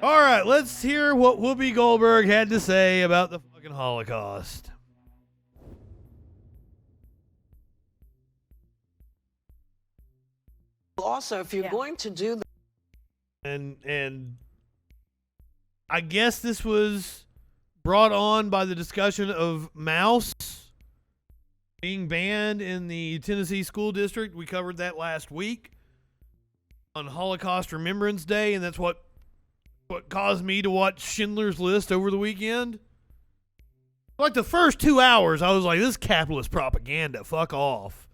All right, let's hear what Whoopi Goldberg had to say about the fucking Holocaust. Also, if you're going to do the and I guess this was brought on by the discussion of mouse being banned in the Tennessee school district. We covered that last week on Holocaust Remembrance Day, and that's what caused me to watch Schindler's List over the weekend. Like the first 2 hours, I was like, this is capitalist propaganda. Fuck off.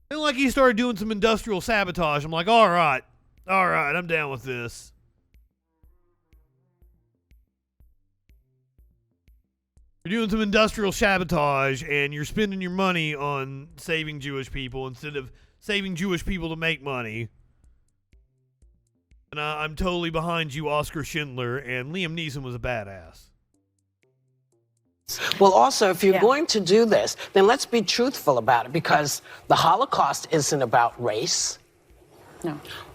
And like he started doing some industrial sabotage. I'm like, all right, I'm down with this. You're doing some industrial sabotage and you're spending your money on saving Jewish people instead of saving Jewish people to make money. And I'm totally behind you, Oscar Schindler, and Liam Neeson was a badass. Well, also, if you're going to do this, then let's be truthful about it, because the Holocaust isn't about race.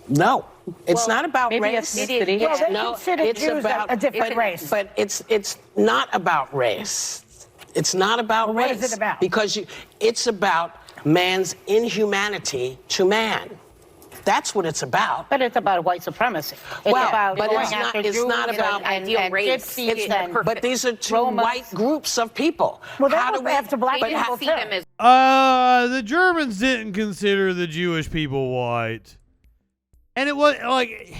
No, it's not about race. No, it's about a different race. But it's not about race. It's not about race. What is it about? Because it's about man's inhumanity to man. That's what it's about. But it's about white supremacy. It's about but going it's after not, it's Jews not about ideal race. But these are two white groups of people. Well, that was after black people too. The Germans didn't consider the Jewish people white. And it was like,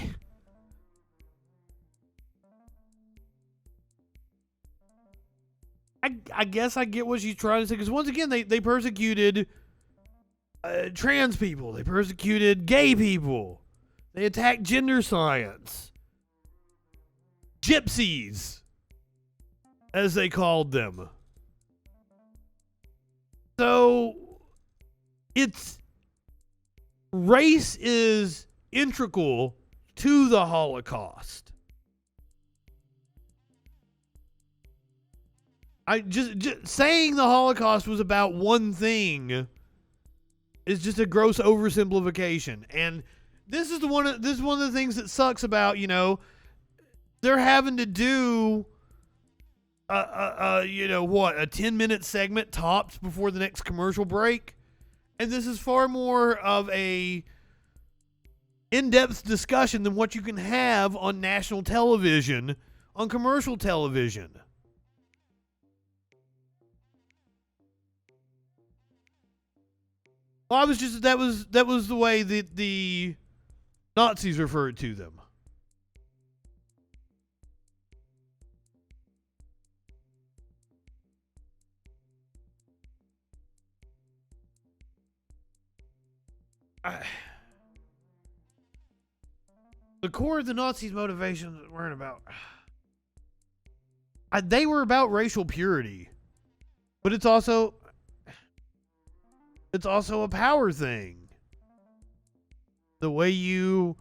I guess I get what she's trying to say, because once again, they persecuted trans people. They persecuted gay people. They attacked gender science. Gypsies, as they called them. So, race is integral to the Holocaust. Just saying the Holocaust was about one thing is just a gross oversimplification. And this is one of the things that sucks about, they're having to do a 10-minute segment tops before the next commercial break. And this is far more of a in-depth discussion than what you can have on national television, on commercial television. Well, that was the way that the Nazis referred to them. The core of the Nazis' motivations weren't about. They were about racial purity, but it's also a power thing. The way you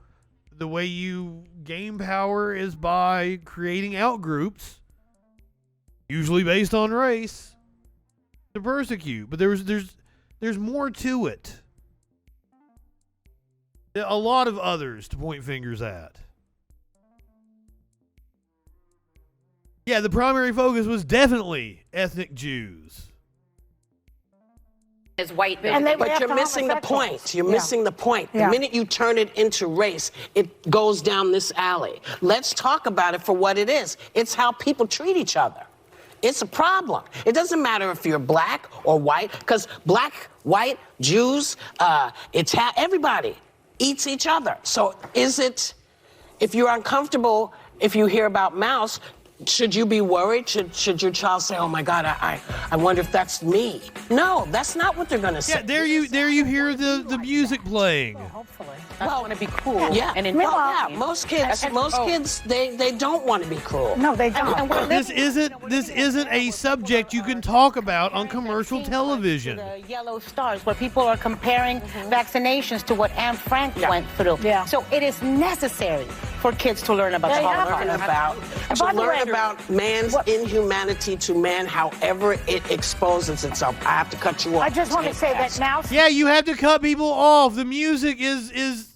gain power is by creating outgroups, usually based on race, to persecute. But there's more to it. A lot of others to point fingers at. Yeah, the primary focus was definitely ethnic Jews. As white, but you're missing the point. You're missing the point. The minute you turn it into race, it goes down this alley. Let's talk about it for what it is. It's how people treat each other. It's a problem. It doesn't matter if you're black or white, because black, white, Jews, everybody eats each other. So if you're uncomfortable, if you hear about mouse, should you be worried? Should your child say, "Oh my God, I wonder if that's me"? No, that's not what they're going to say. Yeah, there you hear the music playing. Well, hopefully. I want to be cool. Yeah, and most kids, they don't want to be cruel. No, they don't. This isn't a subject you can talk about on commercial television. The yellow stars, where people are comparing vaccinations to what Anne Frank went through. Yeah. So it is necessary for kids to learn about the Holocaust. About man's inhumanity to man, however it exposes itself. I have to cut you off. I just want to say that now. Yeah, you have to cut people off. The music is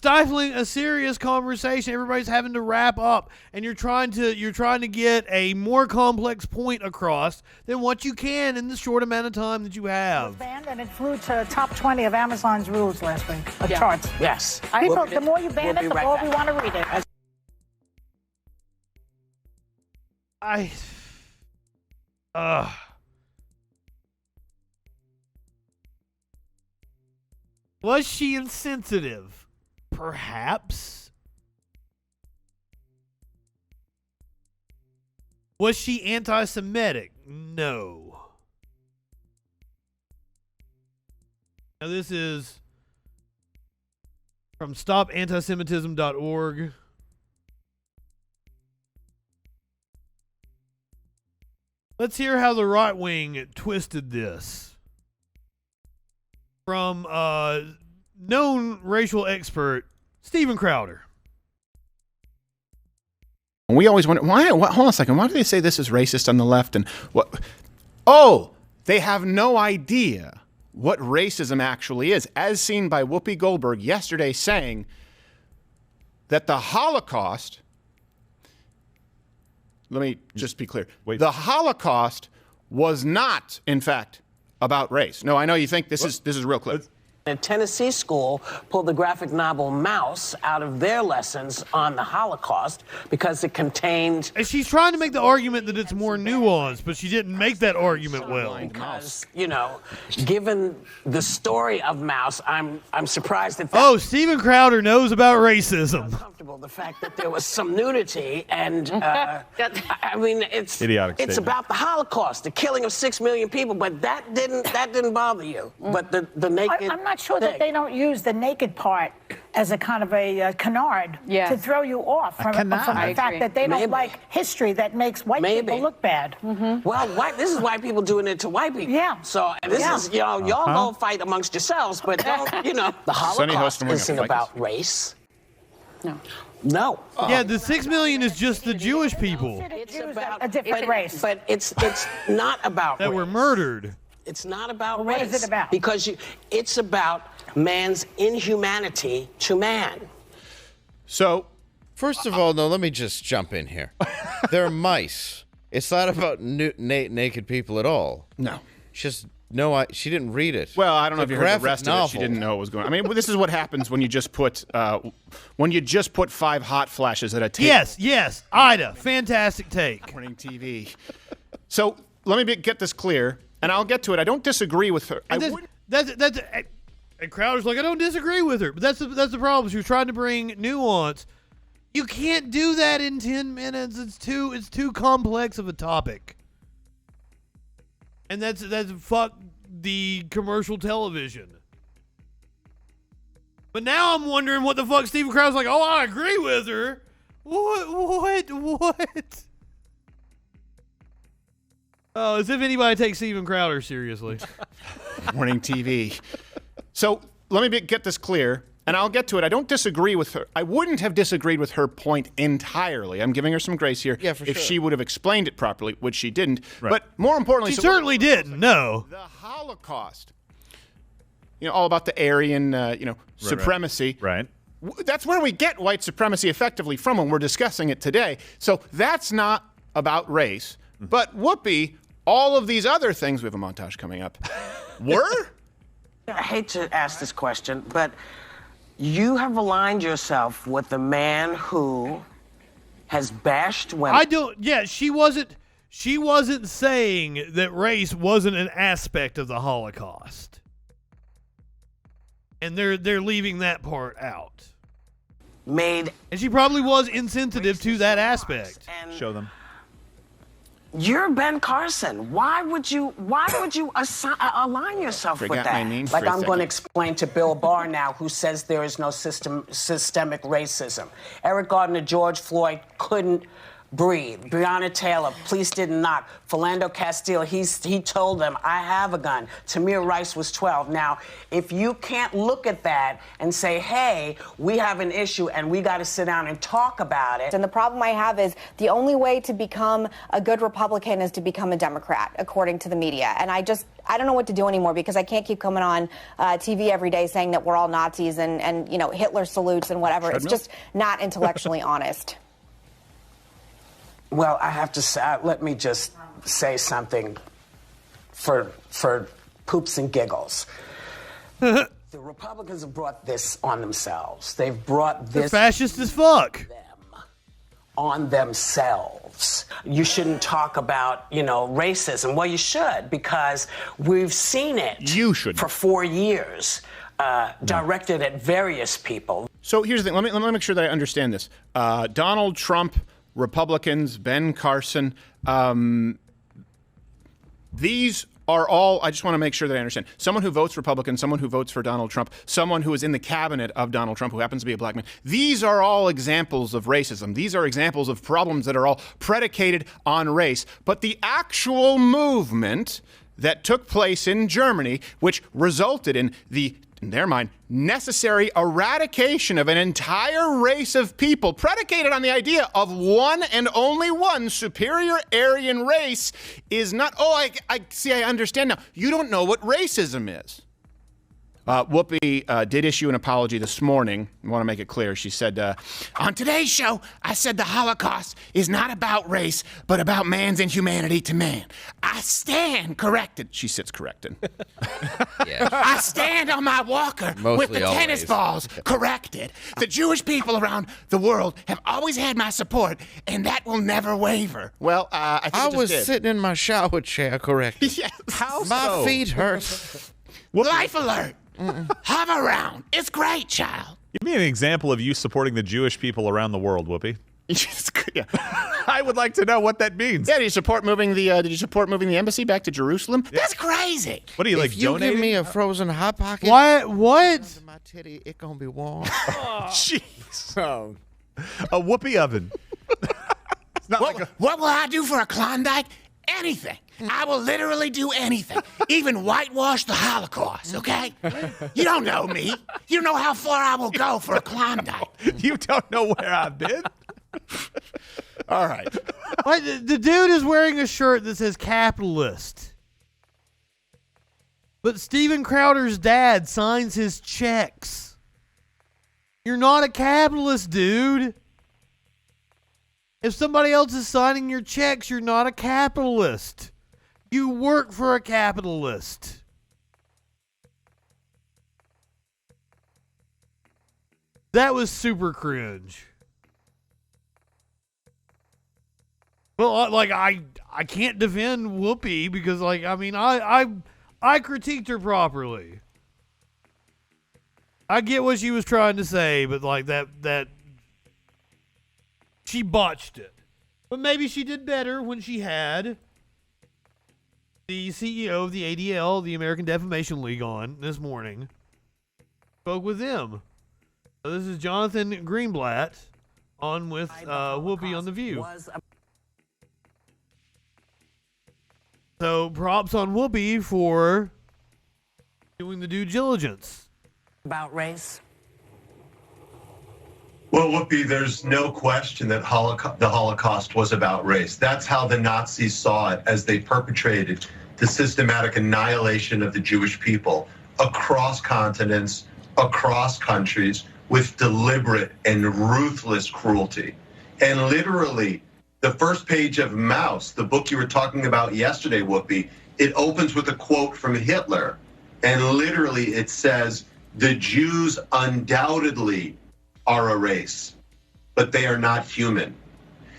stifling a serious conversation. Everybody's having to wrap up, and you're trying to get a more complex point across than what you can in the short amount of time that you have. It was banned, and it flew to top 20 of Amazon's rules last week. Charts. Yes. People, the more you ban it, the more we want to read it. Was she insensitive? Perhaps. Was she anti-Semitic? No. Now this is from stopantisemitism.org. Let's hear how the right wing twisted this. From known racial expert Steven Crowder. We always wonder, why? Hold on a second. Why do they say this is racist on the left? And what? Oh, they have no idea what racism actually is, as seen by Whoopi Goldberg yesterday saying that the Holocaust, let me just be clear, the Holocaust was not, in fact, about race. No, I know you think this is a real clip. A Tennessee school pulled the graphic novel Mouse out of their lessons on the Holocaust because it contained... And she's trying to make the argument that it's more nuanced, but she didn't make that argument well. Because, you know, given the story of Mouse, I'm surprised that... Oh, Steven Crowder knows about racism. Uncomfortable, the fact that there was some nudity, and, I mean, it's about the Holocaust, the killing of 6 million people, but that didn't bother you. But the naked... I'm not sure that they don't use the naked part as a kind of a canard to throw you off from the fact that they don't like history that makes white people look bad. Well, this is white people doing it to white people. Yeah. So this is, you know, y'all go fight amongst yourselves, but don't, you know, the Holocaust isn't about race. No. Yeah, the 6 million is just the Jewish people. It's about a different race. But it's not about that race. were murdered. It's not about race. What is it about? Because it's about man's inhumanity to man. So, first of all, no, let me just jump in here. They're mice. It's not about naked people at all. No. She didn't read it. Well, I don't know if you heard the rest novel. of it. She didn't know what was going on. I mean, this is what happens when you just put 5 hot flashes at a tape. Yes, Ida, fantastic take. Morning TV. So let me get this clear, and I'll get to it. I don't disagree with her. And Crowder's like, I don't disagree with her, but that's the problem. She was trying to bring nuance. You can't do that in 10 minutes. It's too complex of a topic. And that's fuck the commercial television. But now I'm wondering what the fuck Steven Crowder's like, oh, I agree with her. What? Oh, as if anybody takes Steven Crowder seriously. Morning TV. So let me get this clear, and I'll get to it. I don't disagree with her. I wouldn't have disagreed with her point entirely. I'm giving her some grace here. Yeah, for if sure. she would have explained it properly, which she didn't. Right. But more importantly... She certainly didn't, no. The Holocaust. You know, all about the Aryan, supremacy. Right. That's where we get white supremacy effectively from when we're discussing it today. So that's not about race. Mm-hmm. But Whoopi, all of these other things, we have a montage coming up, were? I hate to ask this question, but you have aligned yourself with the man who has bashed women. She wasn't saying that race wasn't an aspect of the Holocaust. And they're leaving that part out. And she probably was insensitive to that aspect. Show them. You're Ben Carson. Why would you align yourself with that? Like I'm going to explain to Bill Barr now, who says there is no systemic racism. Eric Gardner, George Floyd couldn't breathe. Breonna Taylor, police didn't knock. Philando Castile, he told them, I have a gun. Tamir Rice was 12. Now, if you can't look at that and say, hey, we have an issue and we got to sit down and talk about it. And the problem I have is the only way to become a good Republican is to become a Democrat, according to the media. And I I don't know what to do anymore because I can't keep coming on TV every day saying that we're all Nazis and you know, Hitler salutes and whatever. It's just not intellectually honest. Well, I have to say, let me just say something for poops and giggles. The Republicans have brought this on themselves. They've brought this. They're fascist as fuck. On themselves. You shouldn't talk about, you know, racism. Well, you should, because we've seen it. You should. For 4 years, directed at various people. So here's the thing. Let me make sure that I understand this. Donald Trump, Republicans, Ben Carson, these are all, I just want to make sure that I understand. Someone who votes Republican, someone who votes for Donald Trump, someone who is in the cabinet of Donald Trump who happens to be a black man. These are all examples of racism. These are examples of problems that are all predicated on race. But the actual movement that took place in Germany, which resulted in the, in their mind, necessary eradication of an entire race of people predicated on the idea of one and only one superior Aryan race is not, I see, I understand now. You don't know what racism is. Whoopi did issue an apology this morning. I want to make it clear. She said, on today's show, I said the Holocaust is not about race, but about man's inhumanity to man. I stand corrected. She sits corrected. Yeah. I stand on my walker with the tennis balls corrected. The Jewish people around the world have always had my support, and that will never waver. Well, I think I was sitting in my shower chair corrected. Yes. How my feet hurt. Life alert. Hover around. It's great, child. Give me an example of you supporting the Jewish people around the world, Whoopi. Yeah. I would like to know what that means. Yeah, did you support moving the embassy back to Jerusalem? Yeah. That's crazy. What are you, like, if you donating? give me a frozen hot pocket. What? Under my titty, it gonna be warm. Jeez. Oh. A Whoopi oven. It's not What will I do for a Klondike? Anything. I will literally do anything. Even whitewash the Holocaust, okay? You don't know me. You know how far I will go for a Klondike. You don't know where I've been? All right. The dude is wearing a shirt that says capitalist. But Steven Crowder's dad signs his checks. You're not a capitalist, dude. If somebody else is signing your checks, you're not a capitalist. You work for a capitalist. That was super cringe. Well, like, I can't defend Whoopi because, like, I mean, I critiqued her properly. I get what she was trying to say, but like that she botched it. But maybe she did better when she had the CEO of the ADL, the American Defamation League, on this morning. Spoke with them. So this is Jonathan Greenblatt on with Whoopi on The View. So props on Whoopi for doing the due diligence. About race? Well, Whoopi, there's no question that the Holocaust was about race. That's how the Nazis saw it as they perpetrated the systematic annihilation of the Jewish people across continents, across countries, with deliberate and ruthless cruelty. And literally, the first page of Maus, the book you were talking about yesterday, Whoopi, it opens with a quote from Hitler. And literally it says, the Jews undoubtedly are a race, but they are not human.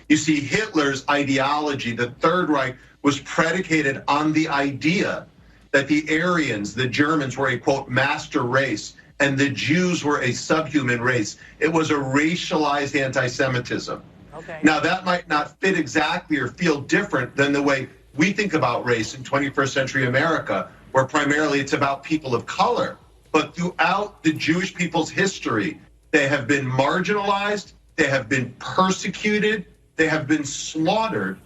You see, Hitler's ideology, the Third Reich, was predicated on the idea that the Aryans, the Germans, were a, quote, master race, and the Jews were a subhuman race. It was a racialized anti-Semitism. Okay. Now, that might not fit exactly or feel different than the way we think about race in 21st century America, where primarily it's about people of color. But throughout the Jewish people's history, they have been marginalized, they have been persecuted, they have been slaughtered,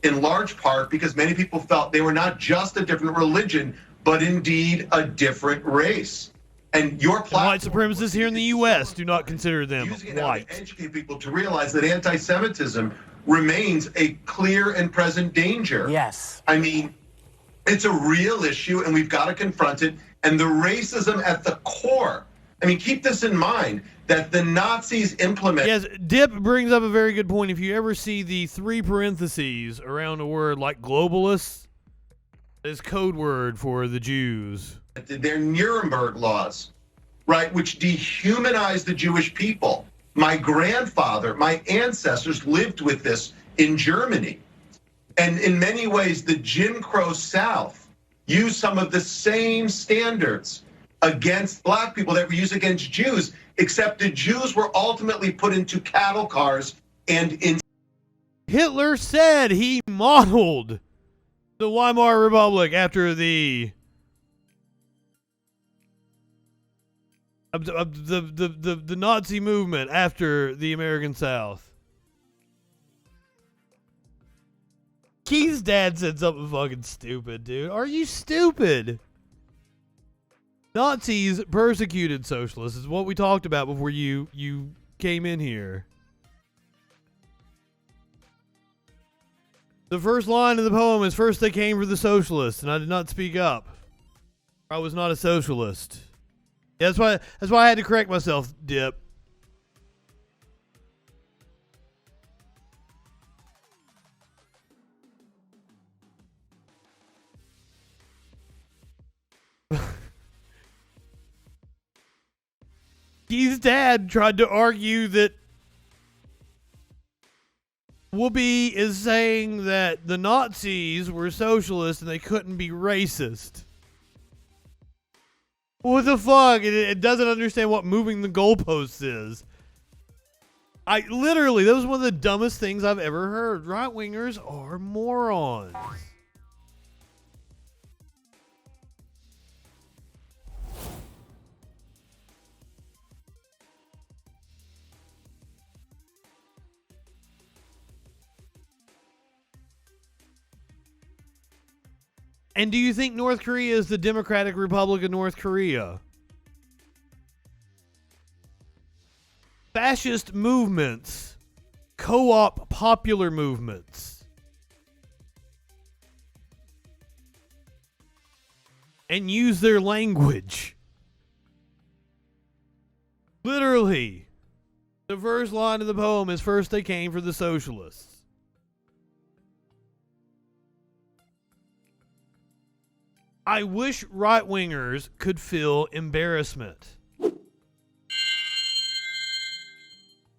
in large part because many people felt they were not just a different religion, but indeed a different race. And your platform, white supremacists here in the U.S. do not consider them white. To educate people to realize that anti-Semitism remains a clear and present danger. Yes. I mean, It's a real issue, and we've got to confront it. And the racism at the core. I mean, keep this in mind, that the Nazis implement. Yes, Dip brings up a very good point. If you ever see the 3 parentheses around a word like globalists, it's code word for the Jews. Their Nuremberg laws, right, which dehumanize the Jewish people. My grandfather, my ancestors lived with this in Germany. And in many ways, the Jim Crow South used some of the same standards against black people that were used against Jews, except the Jews were ultimately put into cattle cars and in. Hitler said he modeled the Weimar Republic after the Nazi movement after the American South. Keith's dad said something fucking stupid, dude. Are you stupid? Nazis persecuted socialists is what we talked about before you came in here. The first line of the poem is, "First they came for the socialists, and I did not speak up. I was not a socialist." Yeah, that's why I had to correct myself, Dip. Keith's dad tried to argue that Whoopi is saying that the Nazis were socialists and they couldn't be racist. What the fuck? It doesn't understand what moving the goalposts is. That was one of the dumbest things I've ever heard. Right-wingers are morons. And do you think North Korea is the Democratic Republic of North Korea? Fascist movements co-opt popular movements and use their language. Literally, the first line of the poem is, "First they came for the socialists." I wish right-wingers could feel embarrassment.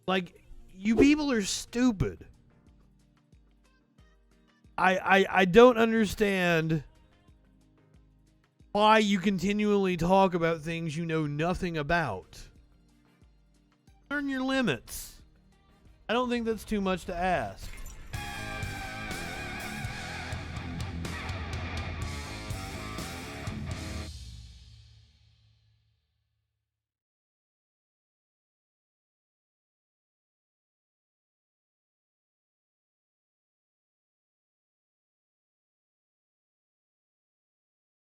Like, you people are stupid. I don't understand why you continually talk about things you know nothing about. Learn your limits. I don't think that's too much to ask.